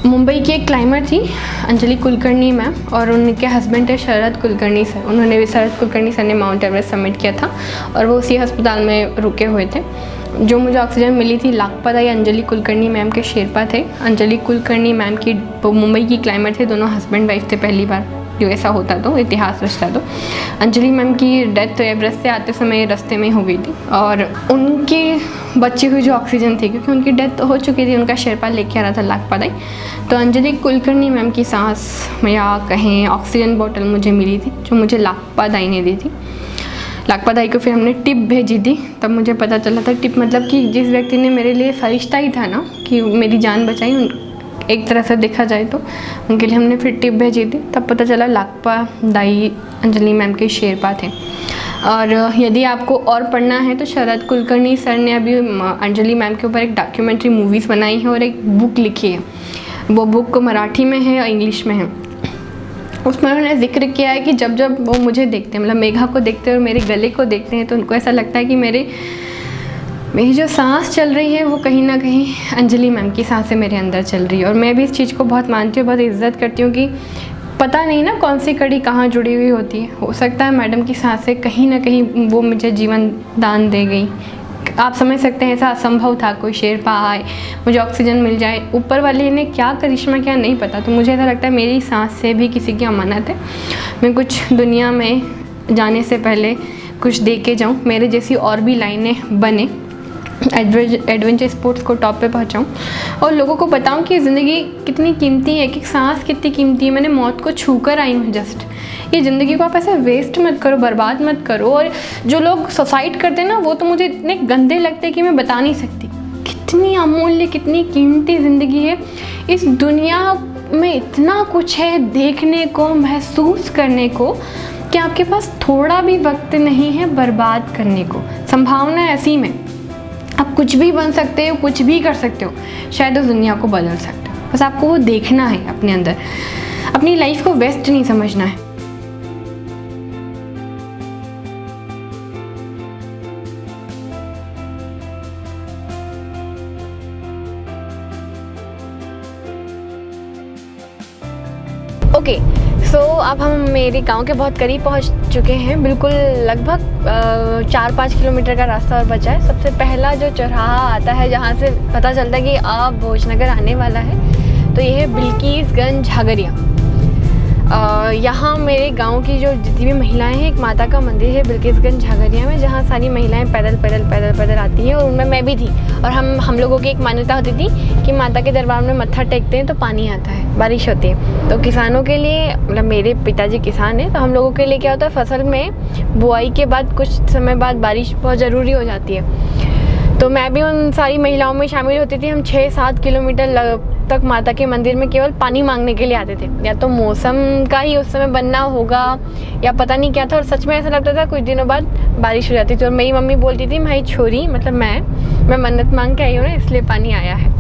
मुंबई की एक क्लाइमर थी अंजलि कुलकर्णी मैम, और उनके हस्बैंड थे शरद कुलकर्णी सर। उन्होंने भी, शरद कुलकर्णी सर ने माउंट एवरेस्ट सबमिट किया था और वो उसी अस्पताल में रुके हुए थे। जो मुझे ऑक्सीजन मिली थी लाखपत आई अंजलि कुलकर्णी मैम के शेरपा थे। अंजलि कुलकर्णी मैम की मुंबई की क्लाइमर थे, दोनों हस्बैंड वाइफ थे। पहली बार जो ऐसा होता तो इतिहास रचता। तो अंजलि मैम की डेथ एवरेस्ट से आते समय रास्ते में हो गई थी, और उनकी बची हुई जो ऑक्सीजन थी, क्योंकि उनकी डेथ हो चुकी थी, उनका शेरपा लेके आ रहा था लाखपत आई, तो अंजलि कुलकर्णी मैम की सांस या कहें ऑक्सीजन बॉटल मुझे मिली थी, जो मुझे लाखपत आई ने दी थी। लाखपत आई को फिर हमने टिप भेजी थी, तब मुझे पता चला था टिप मतलब कि जिस व्यक्ति ने मेरे लिए फरिश्ता ही था ना, कि मेरी जान बचाई, एक तरह से देखा जाए तो उनके लिए हमने फिर टिप भेजी थी। तब पता चला लाखपत दाई अंजलि मैम के शेरपा थे। और यदि आपको और पढ़ना है तो शरद कुलकर्णी सर ने अभी अंजलि मैम के ऊपर एक डॉक्यूमेंट्री मूवीज़ बनाई है और एक बुक लिखी है। वो बुक मराठी में है और इंग्लिश में है। उसमें उन्होंने जिक्र किया है कि जब जब वो मुझे देखते हैं, मतलब मेघा को देखते हैं और मेरे गले को देखते हैं, तो उनको ऐसा लगता है कि मेरी जो सांस चल रही है वो कहीं ना कहीं अंजलि मैम की सांसें मेरे अंदर चल रही है। और मैं भी इस चीज़ को बहुत मानती हूँ, बहुत इज्जत करती हूँ कि पता नहीं ना कौन सी कड़ी कहाँ जुड़ी हुई होती है। हो सकता है मैडम की सांसें कहीं ना कहीं वो मुझे जीवन दान दे गई। आप समझ सकते हैं ऐसा असंभव था, कोई शेरपा आए, मुझे ऑक्सीजन मिल जाए। ऊपर वाले ने क्या करिश्मा किया नहीं पता। तो मुझे ऐसा लगता है मेरी सांस से भी किसी की अमानत है। मैं कुछ दुनिया में जाने से पहले कुछ दे के जाऊँ, मेरे जैसी और भी लाइनें बने, एडवेंचर स्पोर्ट्स को टॉप पे पहुंचाऊं और लोगों को बताऊं कि ज़िंदगी कितनी कीमती है, कि सांस कितनी कीमती है। मैंने मौत को छू कर आई हूँ जस्ट। ये ज़िंदगी को आप ऐसे वेस्ट मत करो, बर्बाद मत करो। और जो लोग सुसाइड करते हैं ना, वो तो मुझे इतने गंदे लगते हैं कि मैं बता नहीं सकती। कितनी अमूल्य, कितनी कीमती ज़िंदगी है। इस दुनिया में इतना कुछ है देखने को, महसूस करने को, कि आपके पास थोड़ा भी वक्त नहीं है बर्बाद करने को। संभावना ऐसी में आप कुछ भी बन सकते हो, कुछ भी कर सकते हो, शायद उस दुनिया को बदल सकते हो। बस आपको वो देखना है अपने अंदर। अपनी लाइफ को वेस्ट नहीं समझना है। ओके, सो अब हम मेरे गांव के बहुत करीब पहुंच चुके हैं। बिल्कुल लगभग 4-5 किलोमीटर का रास्ता और बचा है। सबसे पहला जो चौराहा आता है जहां से पता चलता है कि आप भोजनगर आने वाला है, तो ये है बिल्किसगंज झागरिया। यहाँ मेरे गांव की जो जितनी भी महिलाएं हैं, एक माता का मंदिर है बिल्किसगंज झागरिया में, जहाँ सारी महिलाएं पैदल आती हैं, और उनमें मैं भी थी। और हम लोगों की एक मान्यता होती थी कि माता के दरबार में मत्था टेकते हैं तो पानी आता है, बारिश होती है। तो किसानों के लिए, मतलब मेरे पिताजी किसान हैं, तो हम लोगों के लिए क्या होता है, फसल में बुआई के बाद कुछ समय बाद बारिश बहुत ज़रूरी हो जाती है। तो मैं भी उन सारी महिलाओं में शामिल होती थी। हम 6-7 किलोमीटर तक माता के मंदिर में केवल पानी मांगने के लिए आते थे। या तो मौसम का ही उस समय बनना होगा या पता नहीं क्या था, और सच में ऐसा लगता था कुछ दिनों बाद बारिश हो जाती थी। और मेरी मम्मी बोलती थी, भाई छोरी, मतलब मैं मन्नत मांग के आई हूँ ना, इसलिए पानी आया है।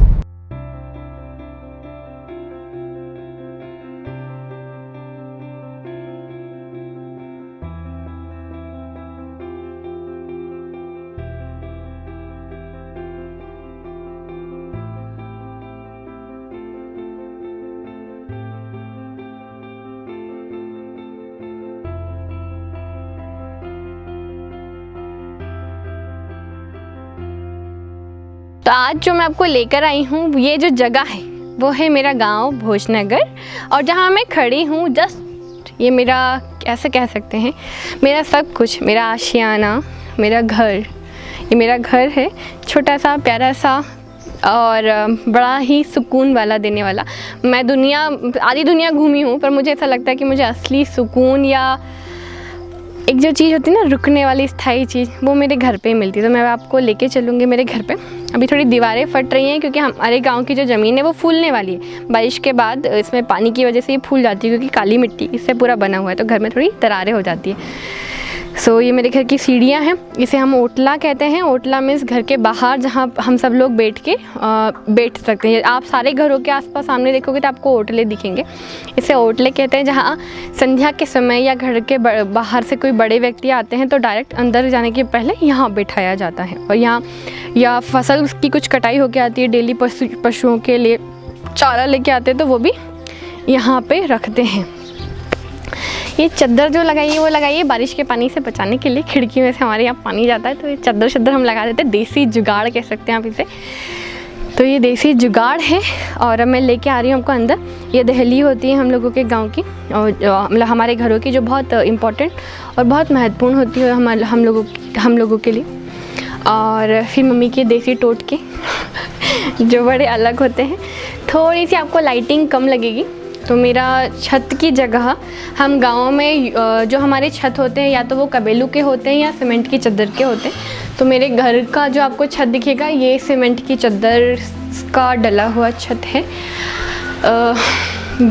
तो आज जो मैं आपको लेकर आई हूँ, ये जो जगह है वो है मेरा गांव भोजनगर, और जहाँ मैं खड़ी हूँ जस्ट ये मेरा, कैसे कह सकते हैं, मेरा सब कुछ, मेरा आशियाना, मेरा घर। ये मेरा घर है, छोटा सा प्यारा सा और बड़ा ही सुकून वाला देने वाला। मैं आधी दुनिया घूमी हूँ, पर मुझे ऐसा लगता है कि मुझे असली सुकून या एक जो चीज़ होती है ना, रुकने वाली स्थायी चीज़, वो मेरे घर पे ही मिलती है। तो मैं आपको लेके चलूँगी मेरे घर पे। अभी थोड़ी दीवारें फट रही हैं क्योंकि हमारे गांव की जो ज़मीन है वो फूलने वाली है। बारिश के बाद इसमें पानी की वजह से ये फूल जाती है, क्योंकि काली मिट्टी इससे पूरा बना हुआ है, तो घर में थोड़ी दरारें हो जाती है। सो ये मेरे घर की सीढ़ियाँ हैं। इसे हम ओटला कहते हैं। ओटला मीन्स घर के बाहर, जहाँ हम सब लोग बैठ बैठ सकते हैं। आप सारे घरों के आसपास सामने देखोगे तो आपको ओटले दिखेंगे। इसे ओटले कहते हैं, जहाँ संध्या के समय या घर के बाहर से कोई बड़े व्यक्ति आते हैं तो डायरेक्ट अंदर जाने के पहले यहाँ बिठाया जाता है। और यहाँ या फसल की कुछ कटाई होकर आती है डेली पशुओं के लिए, चारा लेके आते हैं तो वो भी यहाँ पे रखते हैं। ये चादर जो लगाइए वो लगाइए बारिश के पानी से बचाने के लिए। खिड़की में से हमारे यहाँ पानी जाता है तो ये चादर हम लगा देते हैं। देसी जुगाड़ कह सकते हैं आप इसे। तो ये देसी जुगाड़ है और अब मैं लेके आ रही हूँ आपको अंदर। ये दहली होती है हम लोगों के गांव की और मतलब हमारे घरों की, जो बहुत इम्पोर्टेंट और बहुत महत्वपूर्ण होती है हम लोगों के लिए। और फिर मम्मी के देसी टोटके जो बड़े अलग होते हैं। थोड़ी सी आपको लाइटिंग कम लगेगी। तो मेरा छत की जगह, हम गाँव में जो हमारे छत होते हैं या तो वो कबेलू के होते हैं या सीमेंट की चादर के होते हैं। तो मेरे घर का जो आपको छत दिखेगा ये सीमेंट की चादर का डला हुआ छत है।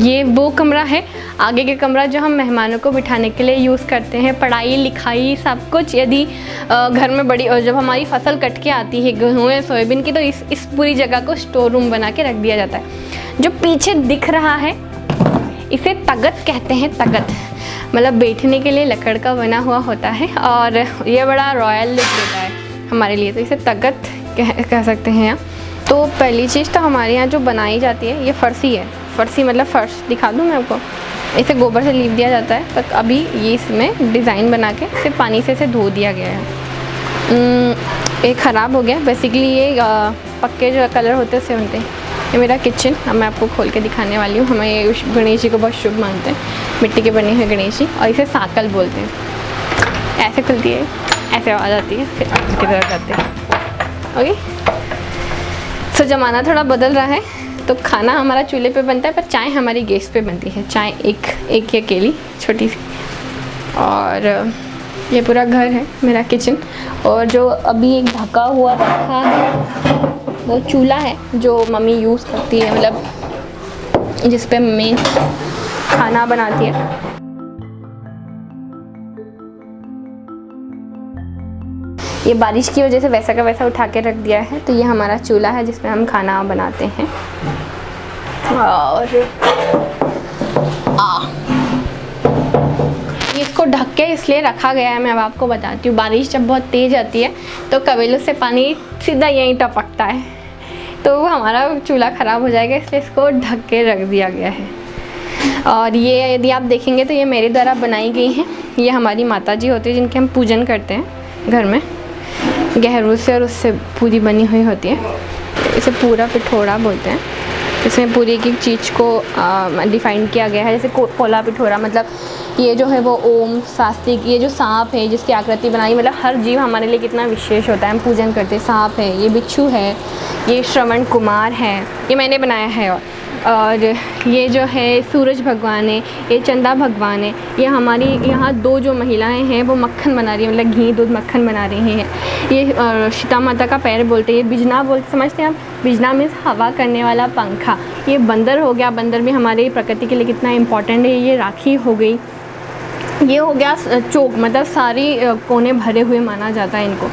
ये वो कमरा है। आगे के कमरा जो हम मेहमानों को बिठाने के लिए यूज़ करते हैं, पढ़ाई लिखाई सब कुछ। यदि घर में बड़ी जब हमारी फसल कट के आती है गेहूँ या सोयाबीन की, तो इस पूरी जगह को स्टोर रूम बना के रख दिया जाता है। जो पीछे दिख रहा है इसे तगत कहते हैं। तगत मतलब बैठने के लिए लकड़ का बना हुआ होता है और ये बड़ा रॉयल लुक देता है हमारे लिए, तो इसे तगत कह सकते हैं आप। तो पहली चीज़ तो हमारे यहाँ जो बनाई जाती है ये फर्सी है। फर्सी मतलब फ़र्श दिखा दूँ मैं आपको। इसे गोबर से लीप दिया जाता है, पर अभी ये इसमें डिज़ाइन बना के सिर्फ पानी से इसे धो दिया गया है। ये ख़राब हो गया। बेसिकली ये पक्के जो कलर होते हैं उससे बनते हैं। ये मेरा किचन अब मैं आपको खोल के दिखाने वाली हूँ। हमें ये गणेश जी को बहुत शुभ मानते हैं, मिट्टी के बने हुए गणेश जी, और इसे साकल बोलते हैं। ऐसे खुलती है, ऐसे आवाज़ आती है, फिर इसकी तरह जाते हैं। ओके, सो ज़माना थोड़ा बदल रहा है, तो खाना हमारा चूल्हे पे बनता है पर चाय हमारी गैस पे बनती है। चाय एक ही अकेली छोटी सी। और ये पूरा घर है मेरा किचन। और जो अभी एक ढका हुआ रखा है वो चूल्हा है जो मम्मी यूज़ करती है, मतलब जिस पे मम्मी खाना बनाती है। ये बारिश की वजह से वैसा का वैसा उठा के रख दिया है। तो ये हमारा चूल्हा है जिसमें हम खाना बनाते हैं। और इसको ढक के इसलिए रखा गया है, मैं अब आपको बताती हूँ। बारिश जब बहुत तेज़ आती है तो कबेलों से पानी सीधा यहीं टपकता है, तो हमारा चूल्हा ख़राब हो जाएगा, इसलिए इसको ढक के रख दिया गया है। और ये यदि आप देखेंगे तो ये मेरे द्वारा बनाई गई हैं। ये हमारी माता जी होती है जिनके हम पूजन करते हैं घर में, गहरू से, और उससे पूरी बनी हुई होती है। इसे पूरा पिठोरा बोलते हैं। इसमें पूरी एक चीज़ को डिफ़ाइन किया गया है। जैसे पोला पिठोरा, मतलब ये जो है वो ओम शास्त्रिक, ये जो सांप है जिसकी आकृति बनाई, मतलब हर जीव हमारे लिए कितना विशेष होता है, हम पूजन करते हैं। सांप है, ये बिच्छू है, ये श्रवण कुमार है, ये मैंने बनाया है। और ये जो है सूरज भगवान है, ये चंदा भगवान है। ये हमारी यहाँ दो जो महिलाएं हैं वो मक्खन बना रही हैं, मतलब घी दूध मक्खन बना रही हैं। ये सीता माता का पैर बोलते हैं। ये बिजना बोलते, समझते हैं आप? बिजना मीन्स हवा करने वाला पंखा। ये बंदर हो गया। बंदर भी हमारे प्रकृति के लिए कितना इम्पोर्टेंट है। ये राखी हो गई। ये हो गया चोक, मतलब सारी कोने भरे हुए माना जाता है इनको।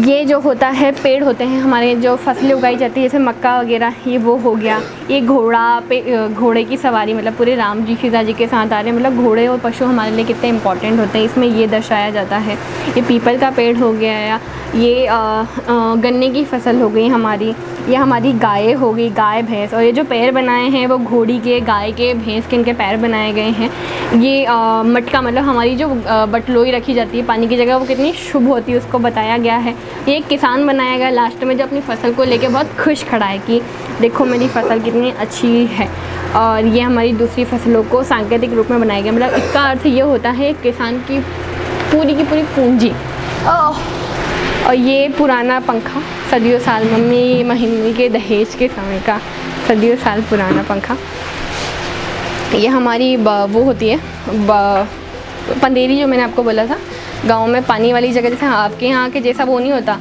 ये जो होता है पेड़ होते हैं हमारे, जो फसलें उगाई जाती है जैसे मक्का वगैरह, ये वो हो गया। ये घोड़ा पे घोड़े की सवारी, मतलब पूरे राम जी सीता जी के साथ आ रहे हैं, मतलब घोड़े और पशु हमारे लिए कितने इंपॉर्टेंट होते हैं, इसमें ये दर्शाया जाता है। ये पीपल का पेड़ हो गया, या ये गन्ने की फसल हो गई हमारी, ये हमारी गाय हो गई, गाय भैंस। और ये जो पैर बनाए हैं वो घोड़ी के, गाय के, भैंस के इनके पैर बनाए गए हैं। ये मटका, मतलब हमारी जो बटलोई रखी जाती है पानी की जगह, वो कितनी शुभ होती है उसको बताया गया है। ये एक किसान बनाया गया लास्ट में जो अपनी फसल को लेके बहुत खुश खड़ा है कि देखो मेरी फसल कितनी अच्छी है। और ये हमारी दूसरी फसलों को सांकेतिक रूप में बनाया गया, मतलब इसका अर्थ ये होता है किसान की पूरी पूंजी। और ये पुराना पंखा, सदियों साल मम्मी के दहेज के समय का सदियों साल पुराना पंखा। ये हमारी वो होती है पंदेरी, जो मैंने आपको बोला था गांव में पानी वाली जगह, जैसे आपके यहाँ के जैसा वो नहीं होता।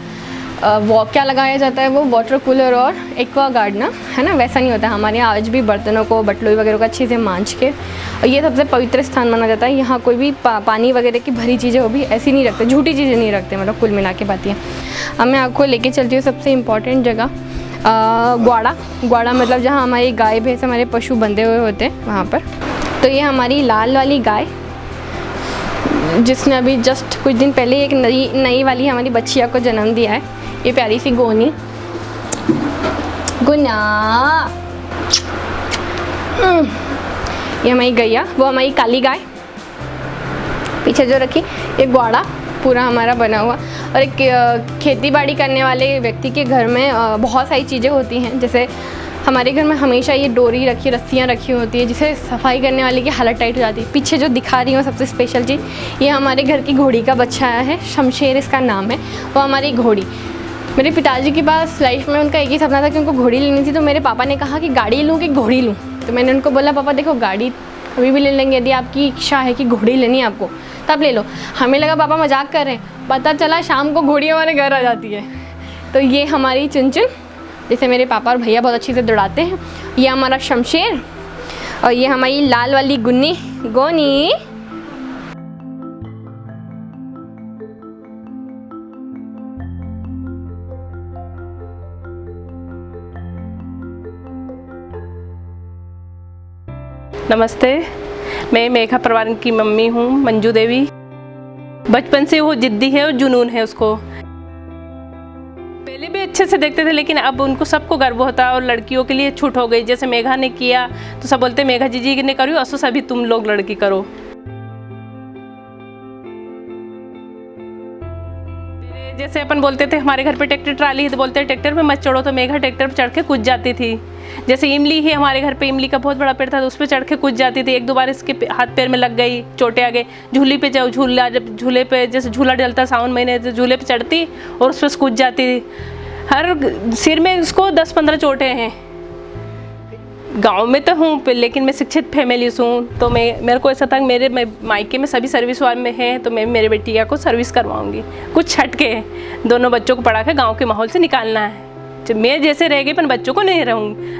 वो क्या लगाया जाता है, वो वाटर कूलर और एक्वा गार्ड ना, है ना, वैसा नहीं होता। हमारे यहाँ आज भी बर्तनों को, बटलोई वगैरह को अच्छे से मांझ के, और ये सबसे पवित्र स्थान माना जाता है। यहाँ कोई भी पानी वगैरह की भरी चीज़ें वो भी ऐसी नहीं रखते, झूठी चीज़ें नहीं रखते, मतलब कुल मिला के बात है। अब मैं आपको लेके चलती हूँ सबसे इम्पॉर्टेंट जगह, ग्वाड़ा मतलब जहाँ हमारी गाय भैंस, हमारे पशु बंधे हुए होते हैं वहाँ पर। तो ये हमारी लाल वाली गाय, जिसने अभी जस्ट कुछ दिन पहले एक नई वाली हमारी बच्चिया को जन्म दिया है। ये प्यारी सी गोनी, गुना ये हमारी गैया, वो हमारी काली गाय पीछे जो रखी, एक ग्वाड़ा पूरा हमारा बना हुआ। और एक खेती बाड़ी करने वाले व्यक्ति के घर में बहुत सारी चीज़ें होती हैं। जैसे हमारे घर में हमेशा ये डोरी रखी, रस्सियाँ रखी होती है, जिसे सफाई करने वाले की हालत टाइट हो जाती है। पीछे जो दिखा रही हूँ सबसे स्पेशल चीज़, ये हमारे घर की घोड़ी का बच्चा आया है, शमशेर इसका नाम है। वो हमारी घोड़ी, मेरे पिताजी के पास लाइफ में उनका एक ही सपना था कि उनको घोड़ी लेनी थी। तो मेरे पापा ने कहा कि गाड़ी लूँ कि घोड़ी लूँ। तो मैंने उनको बोला पापा देखो गाड़ी कभी भी ले लेंगे, यदि आपकी इच्छा है कि घोड़ी लेनी है आपको तब ले लो। हमें लगा पापा मजाक कर रहे हैं, पता चला शाम को घोड़ी हमारे घर आ जाती है। तो ये हमारी चुनचुन, जिसे मेरे पापा और भैया बहुत अच्छी से दौड़ाते हैं। ये हमारा शमशेर और ये हमारी लाल वाली गुन्नी गोनी। नमस्ते, मैं मेघा परवार की मम्मी हूँ, मंजू देवी। बचपन से वो जिद्दी है और जुनून है उसको। पहले भी अच्छे से देखते थे, लेकिन अब उनको सबको गर्व होता है और लड़कियों के लिए छूट हो गई। जैसे मेघा ने किया तो सब बोलते मेघा जीजी ने करो, असो सभी तुम लोग लड़की करो। जैसे अपन बोलते थे हमारे घर पे ट्रैक्टर ट्राली है तो बोलते हैं ट्रैक्टर पे मत चढ़ो, तो मेघा ट्रैक्टर पे चढ़ के कूद जाती थी। जैसे इमली ही हमारे घर पे इमली का बहुत बड़ा पेड़ था तो उस पर चढ़ के कूद जाती थी। एक दो बार इसके हाथ पैर में लग गई, चोटें आ गई। झूली पे जाओ, जब झूले पे जैसे झूला डलता सावन महीने तो झूले पे चढ़ती और उस पर कूद जाती थी। हर सिर में उसको 10-15 चोटें हैं। गांव में तो हूँ लेकिन मैं शिक्षित फैमिली से हूँ, तो मेरे को ऐसा था कि मेरे मायके में सभी सर्विस वाले में हैं, तो मैं मेरे बेटिया को सर्विस करवाऊँगी। कुछ हटके दोनों बच्चों को पढ़ा के गाँव के माहौल से निकालना है। मैं जैसे रह गई पर बच्चों को नहीं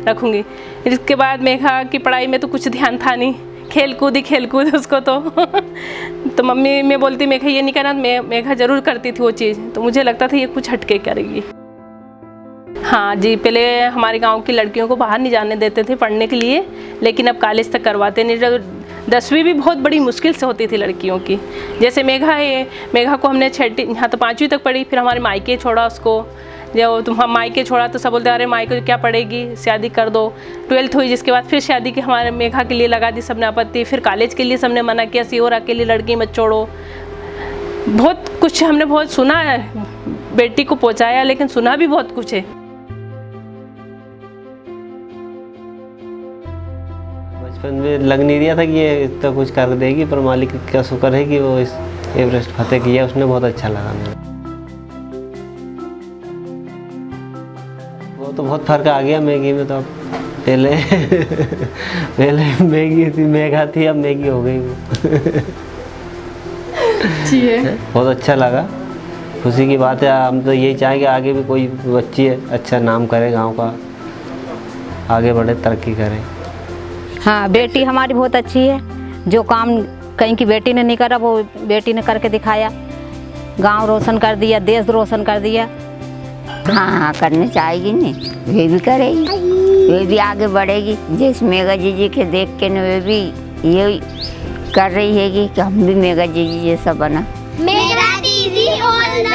रखूँगी। इसके बाद मेघा की पढ़ाई में तो कुछ ध्यान था नहीं, खेल कूद उसको तो मम्मी मैं बोलती मेघा ये नहीं करना, मेघा ज़रूर करती थी वो चीज़। तो मुझे लगता था ये कुछ हटके करेगी। हाँ जी, पहले हमारे गांव की लड़कियों को बाहर नहीं जाने देते थे पढ़ने के लिए, लेकिन अब कॉलेज तक करवाते नहीं। 10वीं भी बहुत बड़ी मुश्किल से होती थी लड़कियों की। जैसे मेघा है, मेघा को हमने 6ठी यहाँ तो 5वीं तक पढ़ी, फिर हमारे मायके छोड़ा उसको। जब तुम हम मायके छोड़ा तो सब बोलते अरे मायके क्या पढ़ेगी, शादी कर दो। 12th हुई जिसके बाद फिर शादी की हमारे मेघा के लिए लगा दी सबने आपत्ति। फिर कॉलेज के लिए सबने मना किया, सीहोर अकेली लड़की मत छोड़ो। बहुत कुछ हमने बहुत सुना है, बेटी को पहुँचाया, लेकिन सुना भी बहुत कुछ है। बचपन में लग नहीं दिया था कि ये इतना कुछ कर देगी, पर मालिक का शुक्र है कि वो इस एवरेस्ट फतेह किया, उसने बहुत अच्छा लगा मेरे। वो तो बहुत फर्क आ गया मैगी में। तो अब पहले मैगी थी, मेघा थी, अब मैगी हो गई वो। बहुत अच्छा लगा, खुशी की बात है। हम तो यही चाहेंगे आगे भी कोई बच्ची अच्छा नाम करे, गांव का आगे बढ़े, तरक्की करे। हाँ, बेटी हमारी बहुत अच्छी है। जो काम कहीं की बेटी ने नहीं करा वो बेटी ने करके दिखाया। गांव रोशन कर दिया, देश रोशन कर दिया। हाँ, करने चाहिए नहीं, वे भी करेगी, वे भी आगे बढ़ेगी। जैसे मेघा जीजी के देख के वे भी ये कर रही है कि हम भी मेघा जीजी जैसा बना। मेघा दीदी ऑल द